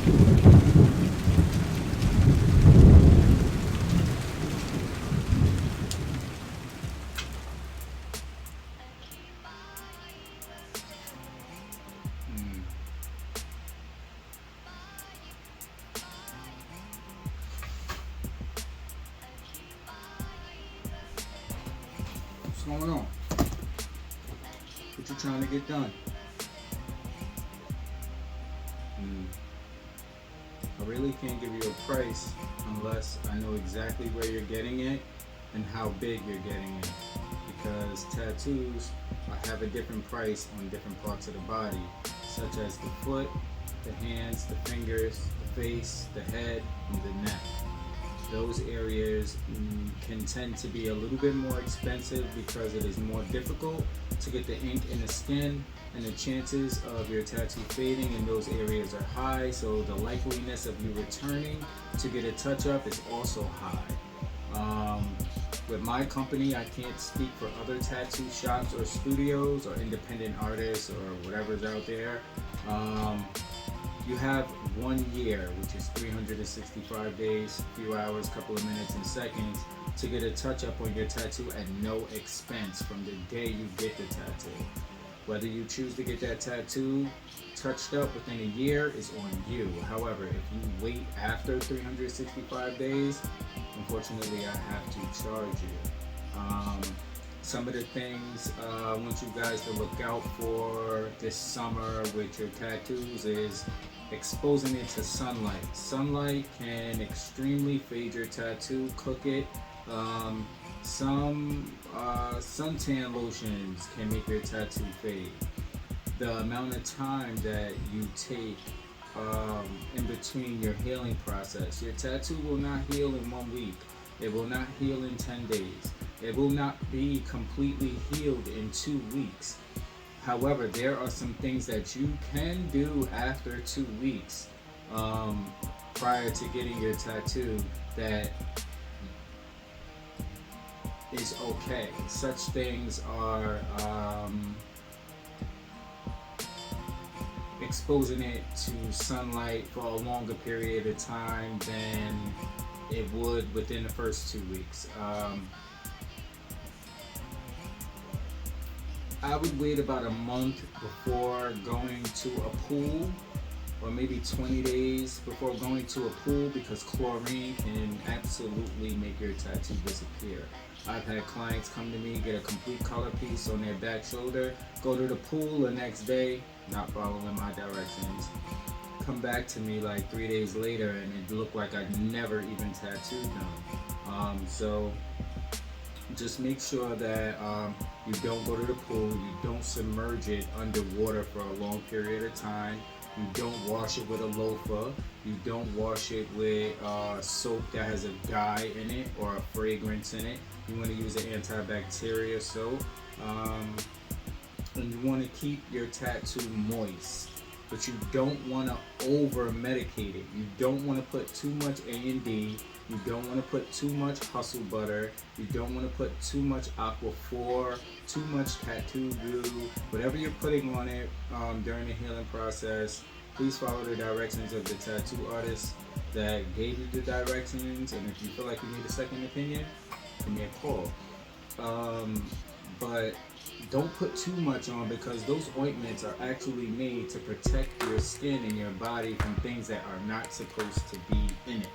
Mm. What's going on? What you trying to get done? Mm. I really can't give you a price unless I know exactly where you're getting it and how big you're getting it. Because tattoos have a different price on different parts of the body, such as the foot, the hands, the fingers, the face, the head, and the neck. Those areas can tend to be a little bit more expensive because it is more difficult to get the ink in the skin, and the chances of your tattoo fading in those areas are high, so the likeliness of you returning to get a touch up is also high. With my company, I can't speak for other tattoo shops or studios or independent artists or whatever's out there. Um, you have 1 year, which is 365 days, few hours, couple of minutes and seconds, to get a touch up on your tattoo at no expense from the day you get the tattoo. Whether you choose to get that tattoo touched up within a year is on you. However, if you wait after 365 days, unfortunately, I have to charge you. Some of the things I want you guys to look out for this summer with your tattoos is exposing it to sunlight. Sunlight can extremely fade your tattoo, cook it. Some suntan lotions can make your tattoo fade. The amount of time that you take in between your healing process. Your tattoo will not heal in 1 week. It will not heal in 10 days. It will not be completely healed in 2 weeks. However, there are some things that you can do after 2 weeks prior to getting your tattoo that is okay. Such things are exposing it to sunlight for a longer period of time than it would within the first 2 weeks. I would wait about a month before going to a pool, or maybe 20 days before going to a pool, because chlorine can absolutely make your tattoo disappear. I've had clients come to me, get a complete color piece on their back shoulder, go to the pool the next day, not following my directions, come back to me like 3 days later and it looked like I'd never even tattooed them. So just make sure that you don't go to the pool, you don't submerge it underwater for a long period of time, you don't wash it with a loofah, you don't wash it with soap that has a dye in it or a fragrance in it. You want to use an antibacterial soap, and you want to keep your tattoo moist, but you don't want to over medicate it. You don't want to put too much A&D. You don't want to put too much hustle butter. You don't want to put too much aquaphor, too much tattoo glue. Whatever you're putting on it during the healing process, please follow the directions of the tattoo artist that gave you the directions. And if you feel like you need a second opinion, give me a call. But don't put too much on, because those ointments are actually made to protect your skin and your body from things that are not supposed to be in it.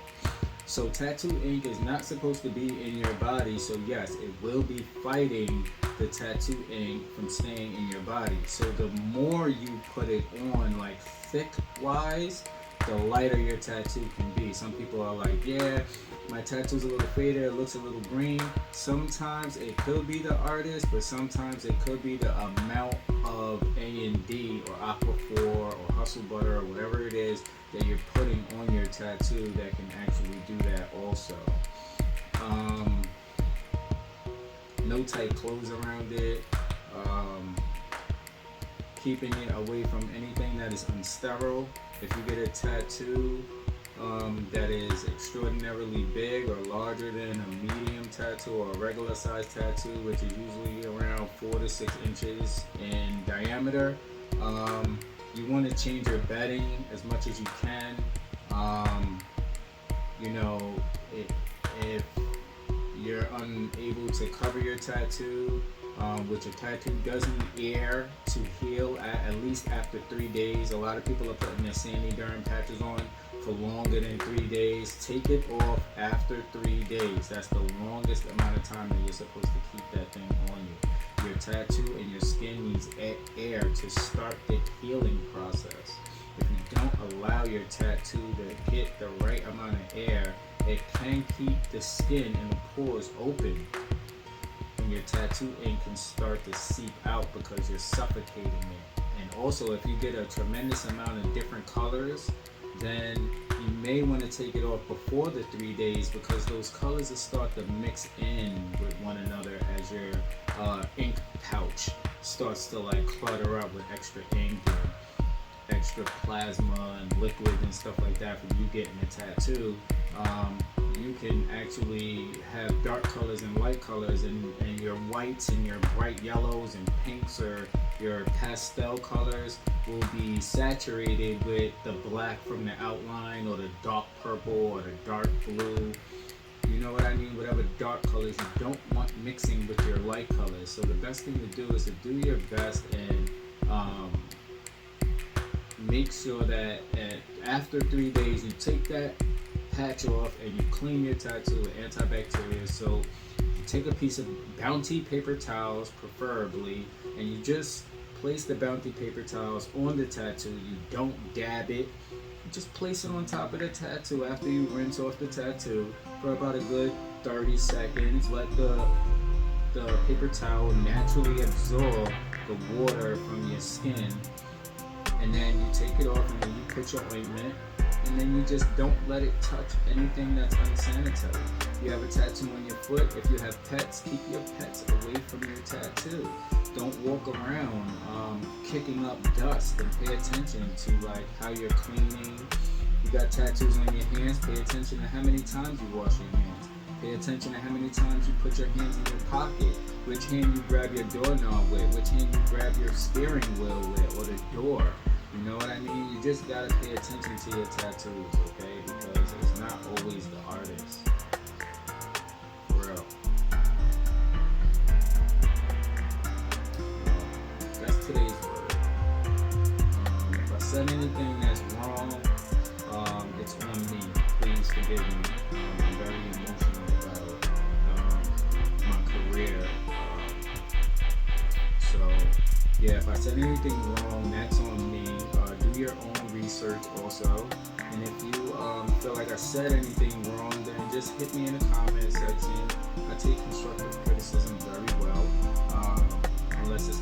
So tattoo ink is not supposed to be in your body, so yes, it will be fighting the tattoo ink from staying in your body. So the more you put it on, like thick wise, the lighter your tattoo can be. Some people are like, yeah, my tattoo's a little faded, it looks a little green. Sometimes it could be the artist, but sometimes it could be the amount of A&D or aquaphor or hustle butter or whatever it is that you're putting on your tattoo that can actually do that also. No tight clothes around it. Keeping it away from anything that is unsterile. If you get a tattoo that is extraordinarily big or larger than a medium tattoo or a regular size tattoo, which is usually around 4 to 6 inches in diameter, you want to change your bedding as much as you can. Um, you know, if you're unable to cover your tattoo, which a tattoo does need air to heal at least after 3 days. A lot of people are putting their sandy derm patches on for longer than 3 days. Take it off after 3 days. That's the longest amount of time that you're supposed to keep that thing on you. Your tattoo and your skin needs air to start the healing process. If you don't allow your tattoo to hit the right amount of air, it can keep the skin and the pores open, and your tattoo ink can start to seep out because you're suffocating it. And also, if you get a tremendous amount of different colors, then you may want to take it off before the 3 days, because those colors will start to mix in with one another as your ink pouch starts to like clutter up with extra ink and extra plasma and liquid and stuff like that from you getting a tattoo. You can actually have dark colors and light colors, and your whites and your bright yellows and pinks, or your pastel colors will be saturated with the black from the outline, or the dark purple, or the dark blue. You know what I mean? Whatever dark colors you don't want mixing with your light colors. So the best thing to do is to do your best and make sure that after 3 days you take that patch off and you clean your tattoo with antibacterial soap. You take a piece of Bounty paper towels, preferably, and you just place the Bounty paper towels on the tattoo. You don't dab it. You just place it on top of the tattoo after you rinse off the tattoo for about a good 30 seconds. Let the paper towel naturally absorb the water from your skin, and then you take it off and then you put your ointment, and then you just don't let it touch anything that's unsanitary. You have a tattoo on your foot. If you have pets, keep your pets away from your tattoo. Don't walk around kicking up dust, and pay attention to like how you're cleaning. You got tattoos on your hands, pay attention to how many times you wash your hands. Pay attention to how many times you put your hands in your pocket, which hand you grab your doorknob with, which hand you grab your steering wheel with, or the door. You know what I mean? You just gotta pay attention to your tattoos, okay? Because it's not always the artist. For real. That's today's word. If I said anything that's wrong, it's on me. Please forgive me. I'm very emotional about my career. So, yeah, if I said anything wrong, that's on me. Do your own research also. And if you feel like I said anything wrong, then just hit me in the comment section. I take constructive criticism very well, unless it's